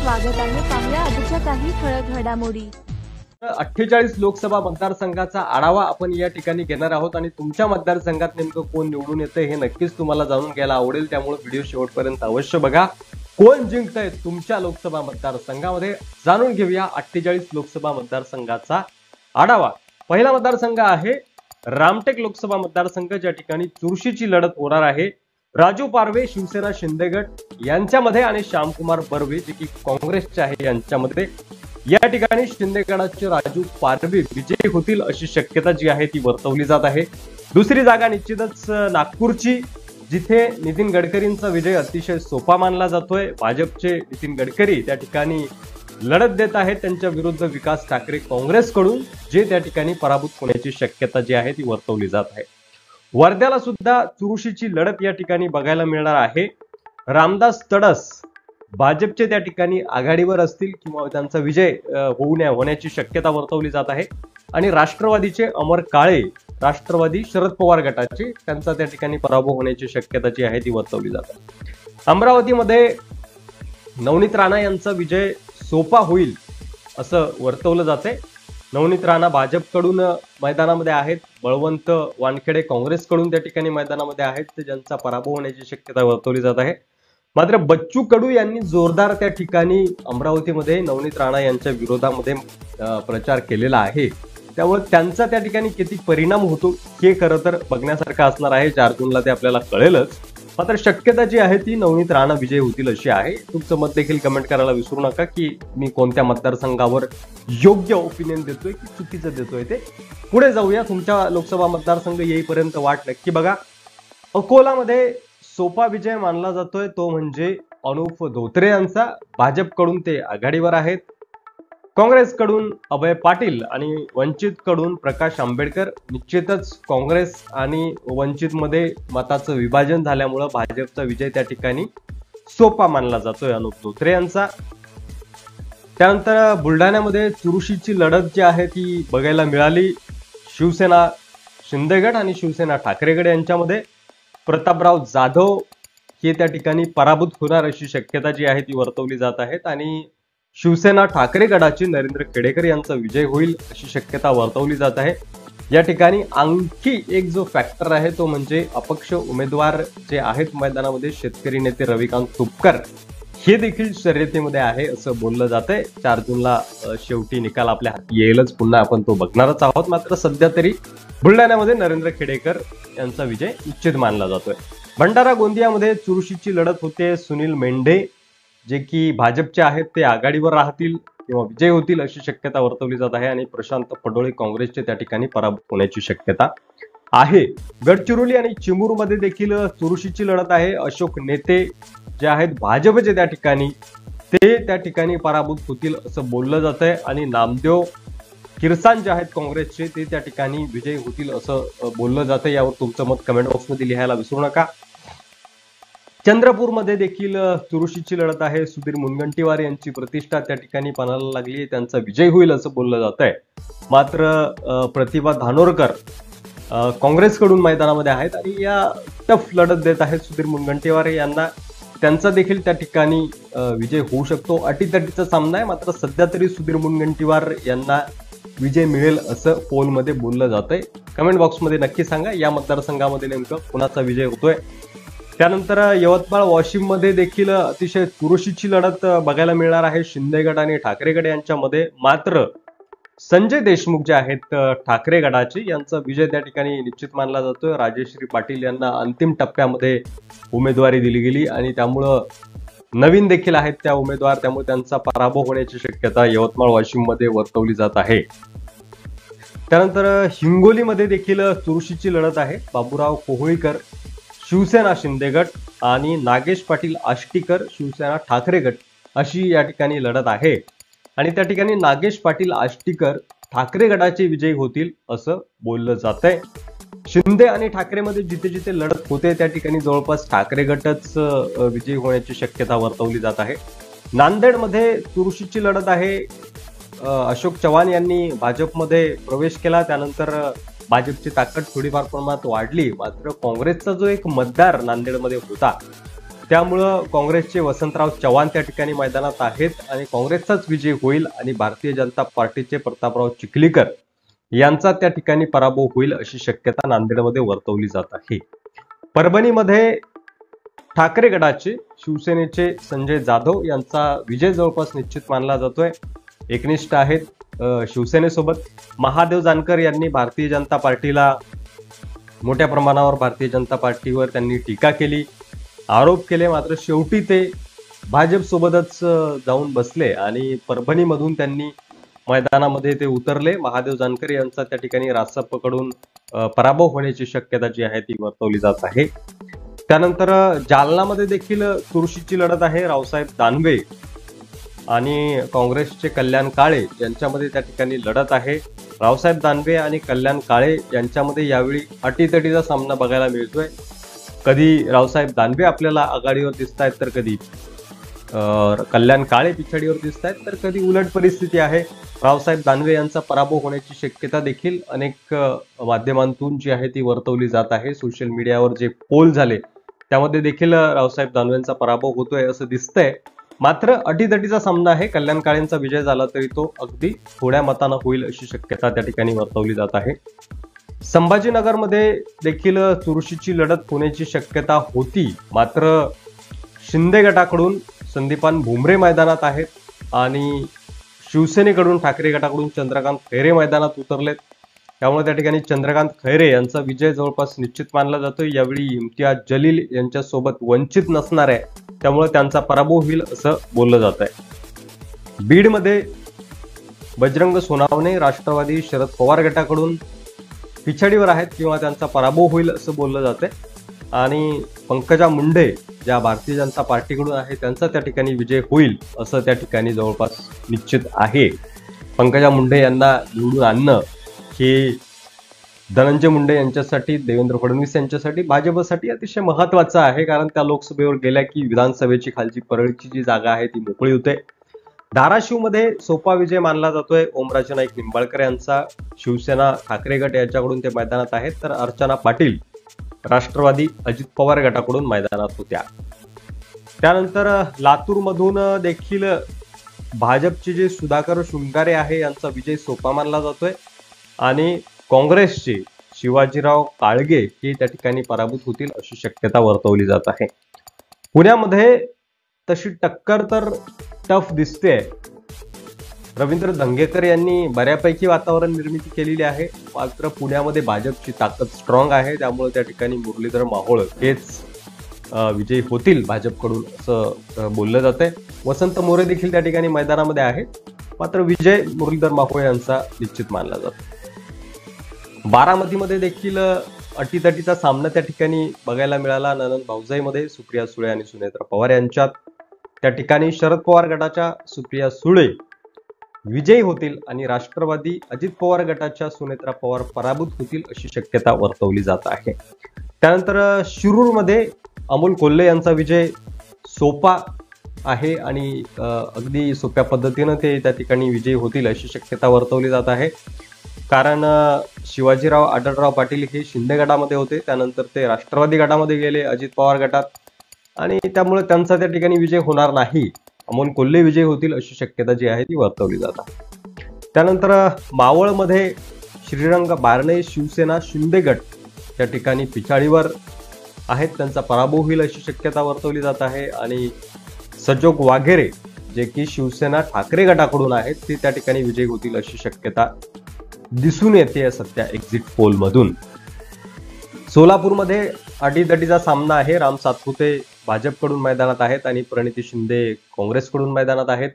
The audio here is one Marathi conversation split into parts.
स्वागत आहे. पाहूया आजच्या काही ठळक घडामोडी. 48 लोकसभा मतदारसंघाचा आढावा आपण या ठिकाणी घेणार आहोत आणि तुमच्या मतदारसंघात नेमकं कोण निवडून येतंय हे नक्कीच तुम्हाला जाणून घ्यायला आवडेल. त्यामुळे व्हिडिओ शेवटपर्यंत अवश्य बघा. कोण जिंकतंय तुमच्या लोकसभा मतदारसंघामध्ये जाणून घेऊया 48 लोकसभा मतदारसंघाचा आढावा. पहिला मतदारसंघ आहे रामटेक लोकसभा मतदारसंघ, ज्या ठिकाणी चुरशीची लढत होणार आहे. राजू पारवे शिवसेना शिंदे गट यांच्यामध्ये आणि श्यामकुमार बर्वे जे की काँग्रेसचे आहे यांच्यामध्ये. या ठिकाणी शिंदे गटाचे राजू पारवे विजयी होतील अशी शक्यता जी आहे ती वर्तवली जात आहे. दुसरी जागा निश्चितच नागपूरची, जिथे नितीन गडकरींचा विजय अतिशय सोपा मानला जातोय. भाजपचे नितीन गडकरी त्या ठिकाणी लढत देत आहेत, त्यांच्या विरुद्ध विकास ठाकरे काँग्रेसकडून, जे त्या ठिकाणी पराभूत होण्याची शक्यता जी आहे ती वर्तवली जात आहे. वर्ध्याला सुद्धा चुरशीची लढत या ठिकाणी बघायला मिळणार आहे. रामदास तडस भाजपचे त्या ठिकाणी आघाडीवर असतील किंवा त्यांचा विजय होण्याची शक्यता वर्तवली जात आहे. आणि राष्ट्रवादीचे अमर काळे, राष्ट्रवादी शरद पवार गटाचे, त्यांचा त्या ठिकाणी पराभव होण्याची शक्यता जी आहे ती वर्तवली जात आहे. अमरावतीमध्ये नवनीत राणा यांचा विजय सोपा होईल असं वर्तवलं जाते. नवनीत राणा भाजपकडून मैदानामध्ये आहेत, बळवंत वानखेडे काँग्रेसकडून त्या ठिकाणी मैदानामध्ये आहेत, ज्यांचा पराभव होण्याची शक्यता वर्तवली जात आहे. मात्र बच्चू कडू यांनी जोरदार त्या ठिकाणी अमरावतीमध्ये नवनीत राणा यांच्या विरोधामध्ये प्रचार केलेला आहे. त्यामुळे त्यांचा त्या ठिकाणी किती परिणाम होतो हे खरं तर बघण्यासारखं असणार आहे. 4 जूनला ते आपल्याला कळेलच. मात्र शक्यता जी आहे ती नवनीत राणा विजयी होतील अशी आहे. तुमचं मत देखील कमेंट करायला विसरू नका की मी कोणत्या मतदारसंघावर योग्य ओपिनियन देतोय की चुकीचं देतोय ते. पुढे जाऊया. तुमच्या लोकसभा मतदारसंघ येईपर्यंत वाट नक्की बघा. अकोलामध्ये सोपा विजय मानला जातोय, तो म्हणजे अनुप धोत्रे यांचा. भाजपकडून ते आघाडीवर आहेत, काँग्रेसकडून अभय पाटील आणि वंचित कडून प्रकाश आंबेडकर. निश्चितच काँग्रेस आणि वंचित मध्ये मताचं विभाजन झाल्यामुळं भाजपचा विजय त्या ठिकाणी सोपा मानला जातोय अनुप धोत्रे यांचा. त्यानंतर बुलढाण्यामध्ये चुरशीची लढत जी आहे ती बघायला मिळाली. शिवसेना शिंदे गट आणि शिवसेना ठाकरे गट यांच्यामध्ये. प्रतापराव जाधव हे त्या ठिकाणी पराभूत होणार अशी शक्यता जी आहे ती वर्तवली जात आहेत. आणि शिवसेना ठाकरे गटाचे नरेंद्र खेडेकर यांचा विजय होईल अशी शक्यता वर्तवली जात आहे. या ठिकाणी आणखी एक जो फॅक्टर आहे तो म्हणजे अपक्ष उमेदवार जे आहेत मैदानामध्ये, शेतकरी नेते रविकांत तुपकर हे देखील शर्यतीमध्ये आहे असं बोललं जात आहे. 4 जूनला शेवटी निकाल आपल्या हाती येईलच, पुन्हा आपण तो बघणारच आहोत. मात्र सध्या तरी बुलढाण्यामध्ये नरेंद्र खेडेकर यांचा विजय निश्चित मानला जातोय. भंडारा गोंदियामध्ये चुरशीची लढत होते. सुनील मेंढे जे की भाजपचे आहेत ते आघाडीवर राहतील किंवा विजय होतील अशी शक्यता वर्तवली जात आहे. आणि प्रशांत पडोळे काँग्रेसचे त्या ठिकाणी पराभूत होण्याची शक्यता आहे. गडचिरोली आणि चिमूरमध्ये देखील चुरशीची लढत आहे. अशोक नेते जे आहेत भाजपचे ते त्या ठिकाणी पराभूत होतील असं बोललं जात आहे. आणि नामदेव किरसान जे आहेत काँग्रेसचे ते त्या ठिकाणी विजयी होतील असं बोललं जातं. यावर तुमचं मत कमेंट बॉक्समध्ये लिहायला विसरू नका. चंद्रपूरमध्ये देखील चुरशीची लढत आहे. सुधीर मुनगंटीवार यांची प्रतिष्ठा त्या ठिकाणी पणाला लागली, त्यांचा विजय होईल असं बोललं जात आहे. मात्र प्रतिभा धानोरकर काँग्रेसकडून मैदानामध्ये आहेत आणि या टफ लढत देत आहेत. सुधीर मुनगंटीवार यांना त्यांचा देखील त्या ठिकाणी विजय होऊ शकतो. अटीतटीचा सामना आहे. मात्र सध्या तरी सुधीर मुनगंटीवार यांना विजय मिळेल असं पोलमध्ये बोललं जात आहे. कमेंट बॉक्समध्ये नक्की सांगा या मतदारसंघामध्ये नेमकं कुणाचा विजय होतोय. त्यानंतर यवतमाळ वाशिम मध्ये देखील अतिशय चुरशीची लढत बघायला मिळणार आहे शिंदे गट आणि ठाकरे गट यांच्यामध्ये. मात्र संजय देशमुख जे आहेत ठाकरे गटाचे, यांचा विजय त्या ठिकाणी निश्चित मानला जातोय. राजेश्री पाटील यांना अंतिम टप्प्यामध्ये उमेदवारी दिली गेली आणि त्यामुळं नवीन देखील आहेत त्या उमेदवार, त्यामुळे त्यांचा पराभव होण्याची शक्यता यवतमाळ वाशिम मध्ये वर्तवली जात आहे. त्यानंतर हिंगोलीमध्ये देखील चुरशीची लढत आहे. बाबूराव कोहळीकर शिवसेना शिंदे गट आणि नागेश पाटील आष्टीकर शिवसेना ठाकरे गट अशी या ठिकाणी लढत आहे. आणि त्या ठिकाणी नागेश पाटील आष्टीकर ठाकरे गटाचे विजयी होतील असं बोललं जात आहे. शिंदे आणि ठाकरेमध्ये जिथे जिथे लढत होते त्या ठिकाणी जवळपास ठाकरे गटच विजयी होण्याची शक्यता वर्तवली जात आहे. नांदेडमध्ये चुरशीची लढत आहे. अशोक चव्हाण यांनी भाजपमध्ये प्रवेश केला, त्यानंतर भाजपची ताकद थोडीफार प्रमाणात वाढली. मात्र काँग्रेसचा जो एक मतदार नांदेडमध्ये होता त्यामुळं काँग्रेसचे वसंतराव चव्हाण त्या ठिकाणी मैदानात आहेत आणि काँग्रेसचाच विजय होईल आणि भारतीय जनता पार्टीचे प्रतापराव चिखलीकर यांचा त्या ठिकाणी पराभव होईल अशी शक्यता नांदेडमध्ये वर्तवली जात आहे. परभणीमध्ये ठाकरे गटाचे शिवसेनेचे संजय जाधव यांचा विजय जवळपास निश्चित मानला जातोय. एकनिष्ठ आहेत शिवसेनेसोबत. महादेव जानकर यांनी भारतीय जनता पार्टीला मोठ्या प्रमाणावर भारतीय जनता पार्टीवर त्यांनी टीका केली, आरोप केले, मात्र शेवटी ते भाजप सोबतच जाऊन बसले आणि परभणीमधून त्यांनी मैदानामध्ये ते उतरले. महादेव जानकर यांचा त्या ठिकाणी रासपकडून पराभव होण्याची शक्यता जी आहे ती वर्तवली जात आहे. त्यानंतर जालनामध्ये देखील चुरशीची लढत आहे. रावसाहेब दानवे आणि काँग्रेसचे कल्याण काळे यांच्यामध्ये त्या ठिकाणी लढत आहे. रावसाहेब दानवे आणि कल्याण काळे यांच्यामध्ये यावेळी अटीतटीचा सामना बघायला मिळतोय. कधी रावसाहेब दानवे आपल्याला आघाडीवर दिसत आहेत तर कधी कल्याण काळे पिछाडीवर दिसत आहेत, तर कधी उलट परिस्थिती आहे. रावसाहेब दानवे यांचा पराभव होण्याची शक्यता देखील अनेक माध्यमांतून जी आहे ती वर्तवली जात आहे. सोशल मीडियावर जे पोल झाले त्यामध्ये देखील रावसाहेब दानवेंचा पराभव होतोय असं दिसतंय. मात्र अटीतटीचा सामना आहे. कल्याण काळेंचा विजय झाला तरी तो अगदी थोड्या मतानं होईल अशी शक्यता त्या ठिकाणी वर्तवली जात आहे. संभाजीनगरमध्ये देखील चुरशीची लढत होण्याची शक्यता होती, मात्र शिंदे गटाकडून संदीपान भुमरे मैदानात आहेत आणि शिवसेनेकडून ठाकरे गटाकडून चंद्रकांत खैरे मैदानात उतरलेत. त्यामुळे त्या ठिकाणी चंद्रकांत खैरे यांचा विजय जवळपास निश्चित मानला जातोय. यावेळी इम्तियाज जलील यांच्यासोबत वंचित नसणार आहे, त्यामुळे त्यांचा पराभव होईल असं बोललं जात आहे. बीडमध्ये बजरंग सोनावणे राष्ट्रवादी शरद पवार गटाकडून पिछाडीवर आहेत किंवा त्यांचा पराभव होईल असं बोललं जातंय आणि पंकजा मुंडे ज्या भारतीय जनता पार्टीकडून आहे त्यांचा त्या ठिकाणी विजय होईल असं त्या ठिकाणी जवळपास निश्चित आहे. पंकजा मुंडे यांना निवडून आणणं हे धनंजय मुंडे यांच्यासाठी, देवेंद्र फडणवीस यांच्यासाठी, भाजपसाठी अतिशय महत्वाचं आहे, कारण त्या लोकसभेवर गेल्या की विधानसभेची खालची परळीची जी जागा आहे ती मोकळी होते. धाराशिवमध्ये सोपा विजय मानला जातोय. ओमराजे नाईक निंबाळकर यांचा शिवसेना ठाकरे गट यांच्याकडून ते मैदानात आहेत, तर अर्चना पाटील राष्ट्रवादी अजित पवार गटाकडून मैदानात होत्या. त्यानंतर लातूरमधून देखील भाजपचे जे सुधाकर शृंगारे आहे यांचा विजय सोपा मानला जातोय आणि काँग्रेसचे शिवाजीराव काळगे हे त्या ठिकाणी पराभूत होतील अशी शक्यता वर्तवली जात आहे. पुण्यामध्ये तशी टक्कर तर टफ दिसते. रवींद्र धंगेकर यांनी बऱ्यापैकी वातावरण निर्मिती केलेली आहे, मात्र पुण्यामध्ये भाजपची ताकद स्ट्रॉंग आहे, त्यामुळे त्या ठिकाणी मुरलीधर माहोळ हेच विजयी होतील भाजपकडून असं बोललं जातंय. वसंत मोरे देखील त्या ठिकाणी मैदानामध्ये आहेत, मात्र विजय मुरलीधर माहोळ यांचा निश्चित मानला जातो. बारामतीमध्ये देखील अटीतटीचा सामना त्या ठिकाणी बघायला मिळाला. ननंद भाऊजाईमध्ये सुप्रिया सुळे आणि सुनेत्रा पवार यांच्यात. त्या ठिकाणी शरद पवार गटाच्या सुप्रिया सुळे विजयी होतील आणि राष्ट्रवादी अजित पवार गटाच्या सुनेत्रा पवार पराभूत होतील अशी शक्यता वर्तवली जात आहे. त्यानंतर शिरूरमध्ये अमोल कोल्हे यांचा विजय सोपा आहे आणि अगदी सोप्या पद्धतीनं ते त्या ठिकाणी विजयी होतील अशी शक्यता वर्तवली जात आहे. कारण शिवाजीराव आढळराव पाटील हे शिंदे गटामध्ये होते, त्यानंतर ते राष्ट्रवादी गटामध्ये गेले अजित पवार गटात, आणि त्यामुळे त्यांचा त्या ठिकाणी विजय होणार नाही. अमोल कोल्हे विजय होतील अशी शक्यता जी आहे ती वर्तवली जात आहे. त्यानंतर मावळमध्ये श्रीरंग बारणे शिवसेना शिंदे गट त्या ठिकाणी पिछाडीवर आहेत, त्यांचा पराभव होईल अशी शक्यता वर्तवली जात आहे. आणि सजोग वाघेरे जे की शिवसेना ठाकरे गटाकडून आहेत ते त्या ठिकाणी विजय होतील अशी शक्यता दिसून येते सध्या एक्झिट पोल मधून. सोलापूरमध्ये अटीतटीचा सामना आहे. राम सातपुते भाजपकडून मैदानात आहेत आणि प्रणिती शिंदे काँग्रेसकडून मैदानात आहेत.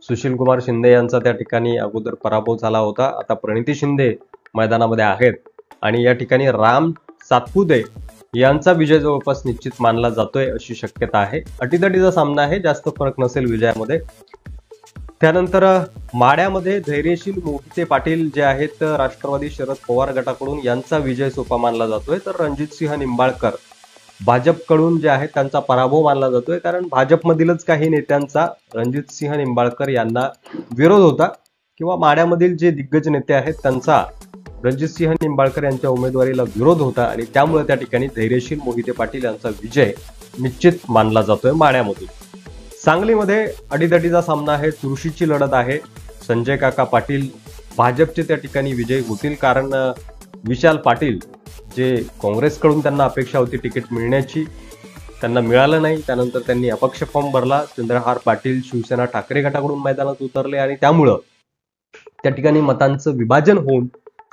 सुशील कुमार शिंदे यांचा त्या ठिकाणी अगोदर पराभव झाला होता, आता प्रणिती शिंदे मैदानामध्ये आहेत आणि या ठिकाणी राम सातपुते यांचा विजय जवळपास निश्चित मानला जातोय अशी शक्यता आहे. अटीतटीचा सामना आहे, जास्त फरक नसेल विजयामध्ये. त्यानंतर माड्यामध्ये धैर्यशील मोहिते पाटील जे आहेत राष्ट्रवादी शरद पवार गटाकडून यांचा विजय सोपा मानला जातोय, तर रणजितसिंह निंबाळकर भाजपकडून जे आहेत त्यांचा पराभव मानला जातोय, कारण भाजपमधीलच काही नेत्यांचा रणजितसिंह निंबाळकर यांना विरोध होता किंवा माड्यामधील जे दिग्गज नेते आहेत त्यांचा रणजितसिंह निंबाळकर यांच्या उमेदवारीला विरोध होता आणि त्यामुळे त्या ठिकाणी धैर्यशील मोहिते पाटील यांचा विजय निश्चित मानला जातोय माढ्यामधून. सांगलीमध्ये अडीतडीचा सामना आहे, चुरशीची लढत आहे. संजय काका पाटील भाजपचे त्या ठिकाणी विजयी होतील, कारण विशाल पाटील जे काँग्रेसकडून त्यांना अपेक्षा होती तिकीट मिळण्याची, त्यांना मिळालं नाही. त्यानंतर त्यांनी अपक्ष फॉर्म भरला. चंद्रहार पाटील शिवसेना ठाकरे गटाकडून मैदानात उतरले आणि त्यामुळं त्या ठिकाणी मतांचं विभाजन होऊन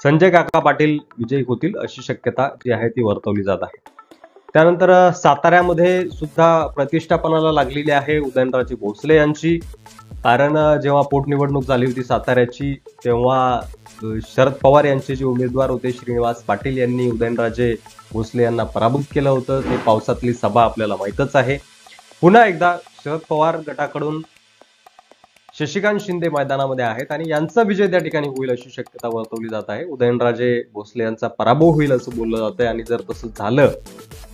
संजय काका पाटील विजयी होतील अशी शक्यता जी आहे ती वर्तवली जात आहे. त्यानंतर साताऱ्यामध्ये सुद्धा प्रतिष्ठापनाला लागलेली आहे उदयनराजे भोसले यांची, कारण जेव्हा पोटनिवडणूक झाली होती साताऱ्याची तेव्हा शरद पवार यांचे जे उमेदवार होते श्रीनिवास पाटील यांनी उदयनराजे भोसले यांना पराभूत केलं होतं. ते पावसातली सभा आपल्याला माहीतच आहे. पुन्हा एकदा शरद पवार गटाकडून शशिकांत शिंदे मैदानामध्ये आहेत आणि यांचा विजय त्या ठिकाणी होईल अशी शक्यता वर्तवली जात आहे. उदयनराजे भोसले यांचा पराभव होईल असं बोललं जात आहे आणि जर तसं झालं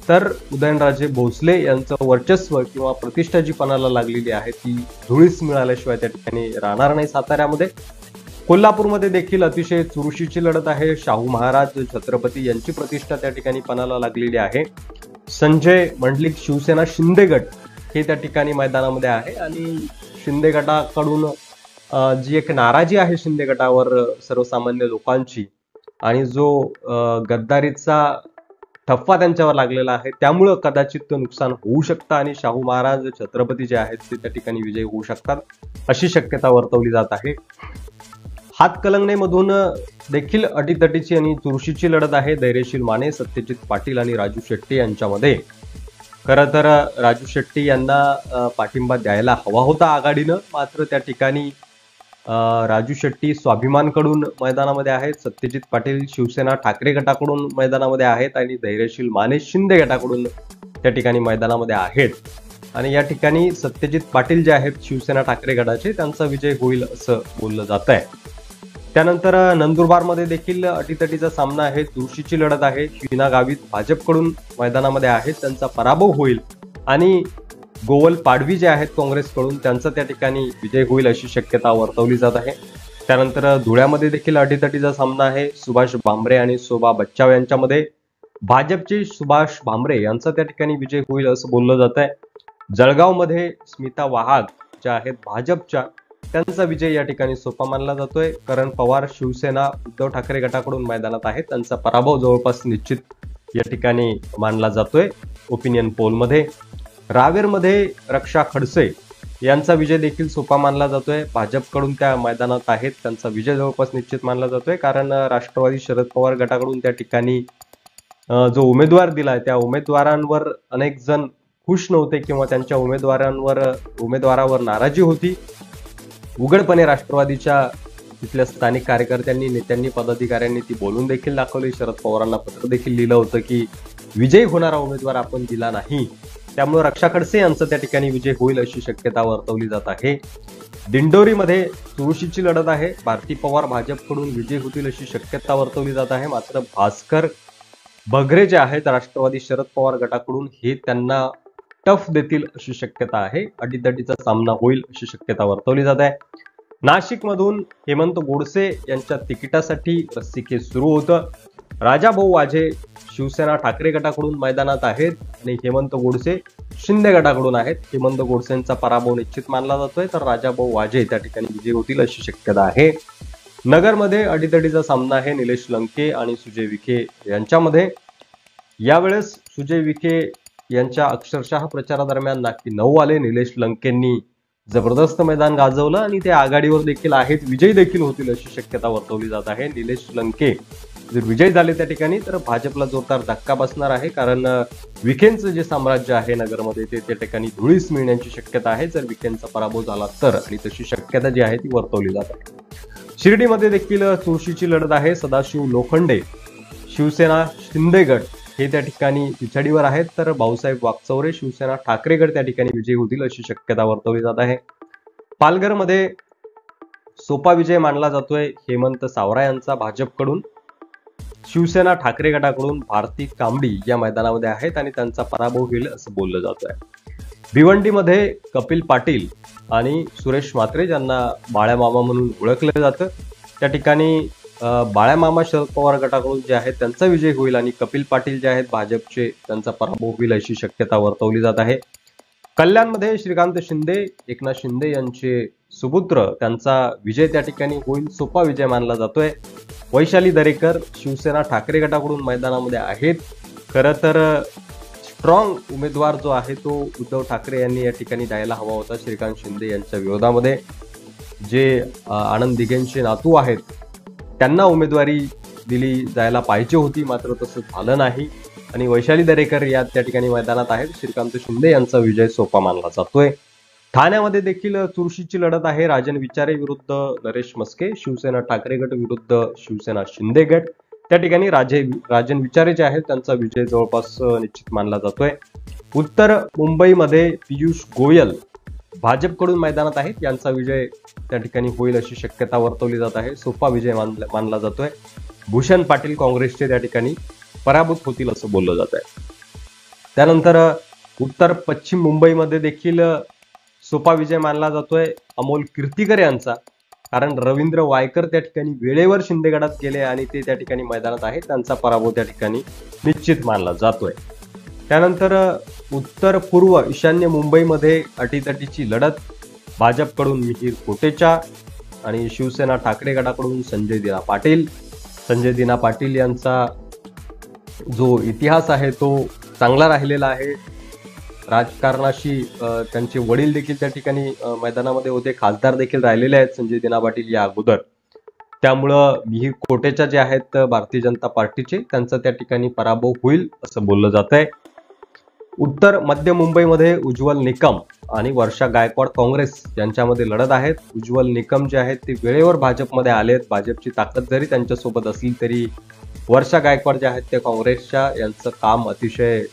तर उदयनराजे भोसले यांचं वर्चस्व किंवा प्रतिष्ठा जी पणाला लागलेली आहे ती धुळीस मिळाल्याशिवाय त्या ठिकाणी राहणार नाही साताऱ्यामध्ये. कोल्हापूरमध्ये देखील अतिशय चुरशीची लढत आहे. शाहू महाराज छत्रपती यांची प्रतिष्ठा त्या ठिकाणी पणाला लागलेली आहे. संजय मंडलिक शिवसेना शिंदे गट हे त्या ठिकाणी मैदानामध्ये आहे आणि शिंदे गटाकडून जी एक नाराजी आहे शिंदे गटावर सर्वसामान्य लोकांची आणि जो गद्दारीचा ठप्पा त्यांच्यावर लागलेला आहे त्यामुळं कदाचित नुकसान होऊ शकतं आणि शाहू महाराज छत्रपती जे आहेत ते त्या ठिकाणी विजयी होऊ शकतात अशी शक्यता वर्तवली जात आहे. हातकलंगणेमधून देखील अटीतटीची आणि चुरशीची लढत आहे. धैर्यशील माने, सत्यजित पाटील आणि राजू शेट्टी यांच्यामध्ये. खरं तर राजू शेट्टी यांना पाठिंबा द्यायला हवा होता आघाडीनं, मात्र त्या ठिकाणी राजू शेट्टी स्वाभिमानकडून मैदानामध्ये आहेत, सत्यजित पाटील शिवसेना ठाकरे गटाकडून मैदानामध्ये आहेत आणि धैर्यशील माने शिंदे गटाकडून त्या ठिकाणी मैदानामध्ये आहेत. आणि या ठिकाणी सत्यजित पाटील जे आहेत शिवसेना ठाकरे गटाचे त्यांचा विजय होईल असं बोललं जात आहे. त्यानंतर नंदुरबारमध्ये देखील अटीतटीचा सामना आहे, चुरशीची लढत आहे. हिना गावित भाजपकडून मैदानामध्ये आहेत, त्यांचा पराभव होईल आणि गोवल पाडवी जे आहेत काँग्रेसकडून त्यांचा त्या ठिकाणी विजय होईल अशी शक्यता वर्तवली जात आहे. त्यानंतर धुळ्यामध्ये देखील अटीतटीचा सामना आहे. सुभाष भामरे आणि शोभा बच्चाव यांच्यामध्ये. भाजपचे सुभाष भामरे यांचा त्या ठिकाणी विजय होईल असं बोललं जात आहे. जळगावमध्ये स्मिता वाहक ज्या आहेत भाजपच्या त्यांचा विजय या ठिकाणी सोपा मानला जातोय. करण पवार शिवसेना उद्धव ठाकरे गटाकडून मैदानात आहेत, त्यांचा पराभव जवळपास निश्चित या ठिकाणी मानला जातोय ओपिनियन पोलमध्ये. रावेरमध्ये रक्षा खडसे यांचा विजय देखील सोपा मानला जातोय. भाजपकडून त्या मैदानात आहेत, त्यांचा विजय जवळपास निश्चित मानला जातोय, कारण राष्ट्रवादी शरद पवार गटाकडून त्या ठिकाणी जो उमेदवार दिलाय त्या उमेदवारांवर अनेक जण खुश नव्हते किंवा त्यांच्या उमेदवारावर नाराजी होती. उघडपणे राष्ट्रवादीच्या तिथल्या स्थानिक कार्यकर्त्यांनी, नेत्यांनी, पदाधिकाऱ्यांनी ती बोलून देखील दाखवली. शरद पवारांना पत्र देखील लिहिलं होतं की विजयी होणारा उमेदवार आपण दिला नाही, त्यामुळे रक्षा खडसे यांचा त्या ठिकाणी विजय होईल अशी शक्यता वर्तवली जात आहे. दिंडोरीमध्ये चुरशीची लढत आहे. भारती पवार भाजपकडून विजय होतील अशी शक्यता वर्तवली जात आहे, मात्र भास्कर बगरे जे आहेत राष्ट्रवादी शरद पवार गटाकडून हे त्यांना टफ देतील अशी शक्यता आहे. अटीतटीचा सामना होईल अशी शक्यता वर्तवली जात आहे. नाशिकमधून हेमंत गोडसे यांच्या तिकिटासाठी रस्सीखेच सुरू होतं. राजाभाऊ वाजे शिवसेना ठाकरे गटाकडून मैदानात आहेत आणि हेमंत गोडसे शिंदे गटाकडून आहेत. हेमंत गोडसेंचा पराभव निश्चित मानला जातोय, तर राजाभाऊ वाजे त्या ठिकाणी विजयी होतील अशी शक्यता आहे. नगरमध्ये अटीतटीचा सामना आहे निलेश लंके आणि सुजय विखे यांच्यामध्ये. यावेळेस सुजय विखे यांच्या अक्षरशः प्रचारादरम्यान नाकी 9 आले. निलेश लंकेंनी जबरदस्त मैदान गाजवलं आणि ते आघाडीवर देखील आहेत, विजयी देखील होतील अशी शक्यता वर्तवली जात आहे. निलेश लंके जर विजयी झाले त्या ठिकाणी तर भाजपला जोरदार धक्का बसणार आहे, कारण विखेंचं जे साम्राज्य आहे नगरमध्ये ते त्या ठिकाणी धुळीस मिळण्याची शक्यता आहे जर विखेंचा पराभव झाला तर, आणि तशी शक्यता जी आहे ती वर्तवली जात आहे. शिर्डीमध्ये देखील चुरशीची लढत आहे. सदाशिव लोखंडे शिवसेना शिंदे गट हे त्या ठिकाणी पिछाडीवर आहेत, तर भाऊसाहेब वागचौरे शिवसेना ठाकरे गट त्या ठिकाणी विजयी होतील अशी शक्यता वर्तवली जात आहे. पालघरमध्ये सोपा विजय मानला जातोय हेमंत सावरा यांचा भाजपकडून. शिवसेना ठाकरे गटाकडून भारती कांबडी या मैदानामध्ये आहेत आणि त्यांचा पराभव होईल असं बोललं जात आहे. भिवंडीमध्ये कपिल पाटील आणि सुरेश म्हात्रे ज्यांना बाळ्या मामा म्हणून ओळखलं जातं त्या ठिकाणी बाळामामा शरद पवार गटाकडून जे आहेत त्यांचा विजय होईल आणि कपिल पाटील जे आहेत भाजपचे त्यांचा पराभव होईल अशी शक्यता वर्तवली जात आहे। कल्याणमध्ये श्रीकांत शिंदे एकनाथ शिंदे यांचे सुपुत्र त्यांचा विजय त्या ठिकाणी होईल, सोपा विजय मानला जातोय। वैशाली दरेकर शिवसेना ठाकरे गटाकडून मैदानामध्ये आहेत। खरं तर स्ट्रॉंग उमेदवार जो आहे तो उद्धव ठाकरे यांनी या ठिकाणी द्यायला हवा होता श्रीकांत शिंदे यांच्या विरोधामध्ये। जे आनंद दिघेंचे नातू आहेत त्यांना उमेदवारी दिली जायला पाहिजे होती, मात्र तसं झालं नाही आणि वैशाली दरेकर या त्या ठिकाणी मैदानात आहेत। श्रीकांत शिंदे यांचा विजय सोपा मानला जातोय। ठाण्यामध्ये देखील चुरशीची लढत आहे। राजन विचारे विरुद्ध नरेश मस्के, शिवसेना ठाकरे गट विरुद्ध शिवसेना शिंदे गट। त्या ठिकाणी राजन विचारे जे आहेत त्यांचा विजय जवळपास निश्चित मानला जातोय। उत्तर मुंबईमध्ये पियुष गोयल भाजपकडून मैदानात आहेत, यांचा विजय त्या ठिकाणी होईल अशी शक्यता वर्तवली जात आहे। सोपा विजय मानला जातोय। भूषण पाटील काँग्रेसचे त्या ठिकाणी पराभूत होतील असं बोललं जात आहे। त्यानंतर उत्तर पश्चिम मुंबईमध्ये देखील सोपा विजय मानला जातोय अमोल कीर्तीकर यांचा, कारण रवींद्र वायकर त्या ठिकाणी वेळेवर शिंदे गटात गेले आणि ते त्या ठिकाणी मैदानात आहेत, त्यांचा पराभव त्या ठिकाणी निश्चित मानला जातोय। त्यानंतर उत्तर पूर्व ईशान्य मुंबईमध्ये अटीतटीची लढत, भाजपकडून मिहीर कोटेचा आणि शिवसेना ठाकरे गटाकडून संजय दिना पाटील। संजय दिना पाटील यांचा जो इतिहास आहे तो चांगला राहिलेला आहे। राजकारणाशी त्यांचे वडील देखील त्या ठिकाणी मैदानामध्ये होते, खासदार देखील राहिलेले आहेत संजय दिना पाटील या अगोदर। त्यामुळं मिहीर कोटेचा जे आहेत भारतीय जनता पार्टीचे त्यांचा त्या ठिकाणी पराभव होईल असं बोललं जात आहे। उत्तर मध्य मुंबईमध्ये उज्ज्वल निकम आणि वर्षा गायकवाड काँग्रेस यांच्यामध्ये लढत आहेत। उज्ज्वल निकम जे आहेत ते वेळेवर भाजपमध्ये आलेत, भाजपची ताकद जरी त्यांच्यासोबत असली तरी वर्षा गायकवाड जे आहेत ते काँग्रेसच्या यांचं काम अतिशय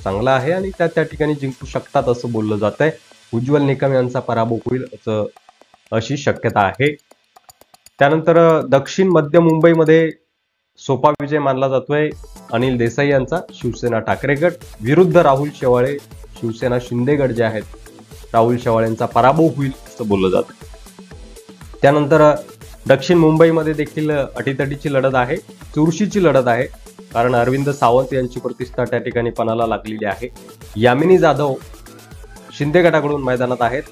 चांगलं आहे आणि त्या ठिकाणी जिंकू शकतात असं बोललं जात आहे। उज्ज्वल निकम यांचा पराभव होईल अशी शक्यता आहे। त्यानंतर दक्षिण मध्य मुंबईमध्ये सोपा विजय मानला जातोय अनिल देसाई यांचा, शिवसेना ठाकरे गट विरुद्ध राहुल शेवाळे शिवसेना शिंदे गट जे आहेत, राहुल शेवाळेंचा पराभव होईल असं बोललं जातं। त्यानंतर दक्षिण मुंबईमध्ये देखील अटीतटीची लढत आहे, चुरशीची लढत आहे, कारण अरविंद सावंत यांची प्रतिष्ठा त्या ठिकाणी पणाला लागलेली आहे। यामिनी जाधव शिंदे गटाकडून मैदानात आहेत,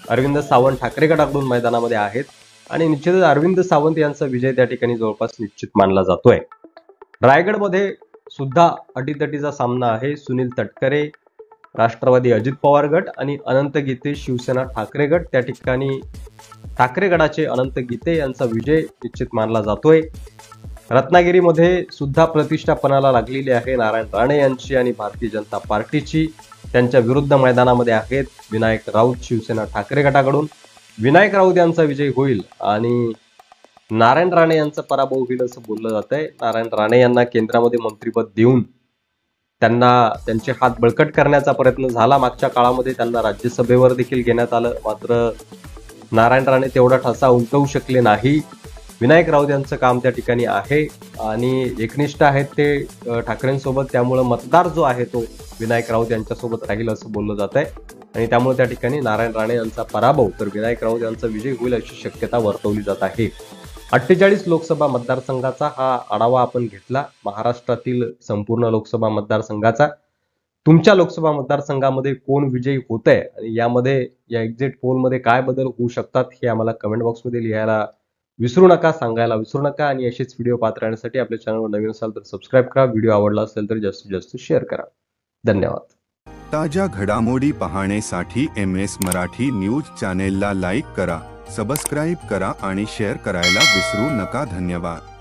अरविंद सावंत ठाकरे गटाकडून मैदानामध्ये आहेत आणि निश्चितच अरविंद सावंत यांचा विजय त्या ठिकाणी जवळपास निश्चित मानला जातोय। रायगडमध्ये सुद्धा अटीतटीचा सामना आहे। सुनील तटकरे राष्ट्रवादी अजित पवार गट आणि अनंत गीते शिवसेना ठाकरे गट, त्या ठिकाणी ठाकरे गटाचे अनंत गीते यांचा विजय निश्चित मानला जातोय। रत्नागिरीमध्ये सुद्धा प्रतिष्ठा पणाला लागलेली आहे नारायण राणे यांची आणि भारतीय जनता पार्टीची, त्यांच्या विरुद्ध मैदानामध्ये आहेत विनायक राऊत शिवसेना ठाकरे गटाकडून। विनायक राऊत यांचा विजय होईल आणि नारायण राणे यांचा पराभव होईल असं बोललं जात आहे। नारायण राणे यांना केंद्रामध्ये मंत्रिपद देऊन त्यांना त्यांचे हात बळकट करण्याचा प्रयत्न झाला, मागच्या काळामध्ये त्यांना राज्यसभेवर देखील घेण्यात आलं, मात्र नारायण राणे तेवढा ठसा उमटवू शकले नाही। विनायक राऊत यांचं काम त्या ठिकाणी आहे आणि एकनिष्ठ आहेत ते ठाकरेंसोबत, त्यामुळे मतदार जो आहे तो विनायक राऊत यांच्यासोबत राहील असं बोललं जात आहे आणि त्यामुळे त्या ठिकाणी नारायण राणे यांचा पराभव तर विनायक राऊत यांचा विजय होईल अशी शक्यता वर्तवली जात आहे। 48 लोकसभा मतदारसंघाचा हा आढावा आपण घेतला, महाराष्ट्रातील संपूर्ण लोकसभा मतदारसंघाचा। तुमच्या लोकसभा मतदारसंघामध्ये कोण विजयी होत आहे आणि यामध्ये या एक्झिट पोलमध्ये काय बदल होऊ शकतात हे आम्हाला कमेंट बॉक्समध्ये लिहायला विसरू नका, सांगायला विसरू नका आणि असेच व्हिडिओ पाहत राहण्यासाठी आपल्या चॅनलवर नवीन असाल तर सबस्क्राईब करा, व्हिडिओ आवडला असेल तर जास्तीत जास्त शेअर करा। धन्यवाद। ताज्या घडामोडी पाहण्यासाठी MS मराठी न्यूज चॅनेलला लाईक करा, सबस्क्राईब करा आणि शेअर करायला विसरू नका। धन्यवाद।